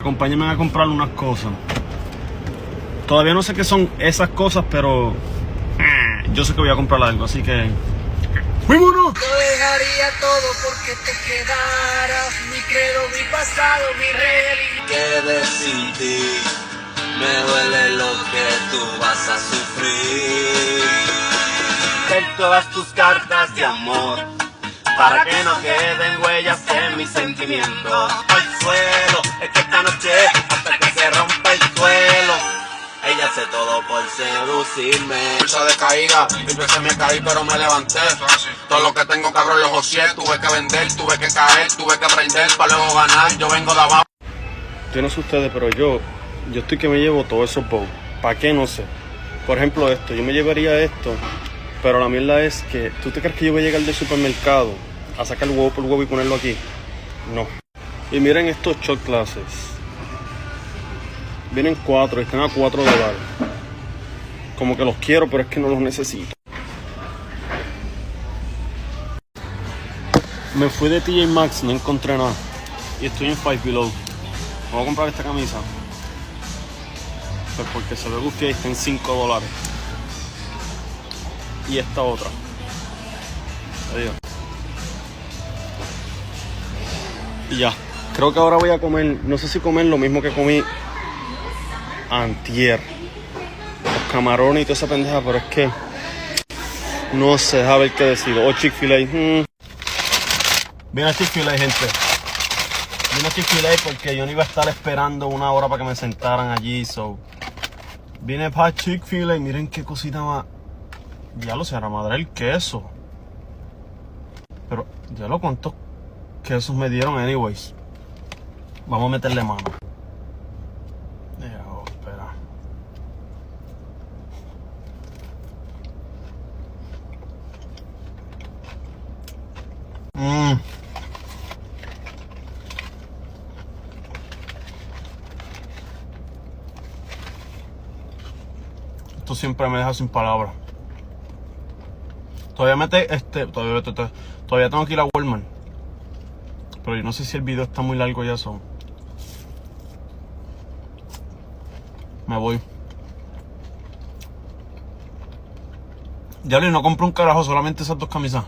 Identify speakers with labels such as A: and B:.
A: Acompáñenme a comprar unas cosas. Todavía no sé qué son esas cosas, pero yo sé que voy a comprar algo, así que ¡vámonos!
B: Yo dejaría todo porque te quedaras. Mi credo, mi pasado, mi religión.
C: Quedé sin ti, me duele lo que tú vas a sufrir. En todas tus cartas de amor, para que no queden huellas en mis sentimientos. Al suelo, es que esta noche, hasta que se rompa el suelo, ella hace todo por seducirme.
D: Mucha de caída, mil veces me caí pero me levanté. Todo lo que tengo cabrón lo joseé. Tuve que vender, tuve que caer, tuve que aprender para luego ganar. Yo vengo de abajo.
A: Yo no sé ustedes, pero yo estoy que me llevo todos esos bowls. ¿Para qué? No sé. Por ejemplo esto, yo me llevaría esto, pero la mierda es que, ¿tú te crees que yo voy a llegar del supermercado a sacar el huevo por huevo y ponerlo aquí? No. Y miren estos shot glasses. Vienen 4 y están a $4. Como que los quiero, pero es que no los necesito. Me fui de TJ Maxx, no encontré nada. Y estoy en Five Below. Voy a comprar esta camisa. Pues porque se ve que está en $5. Y esta otra. Adiós. Y ya. Creo que ahora voy a comer, no sé si comer lo mismo que comí antier. Los camarones y toda esa pendeja, pero es que no sé, a ver qué decido. O Chick-fil-A. Viene a Chick-fil-A, gente. Vine a Chick-fil-A porque yo no iba a estar esperando una hora para que me sentaran allí, so. Vine para Chick-fil-A, miren qué cosita más. Ya lo sé, la madre el queso. Pero ya lo cuántos quesos me dieron anyways. Vamos a meterle mano. Espera. Esto siempre me deja sin palabras. Todavía tengo que ir a Walmart. Pero yo no sé si el video está muy largo ya son. Me voy. Ya no compré un carajo, solamente esas dos camisas.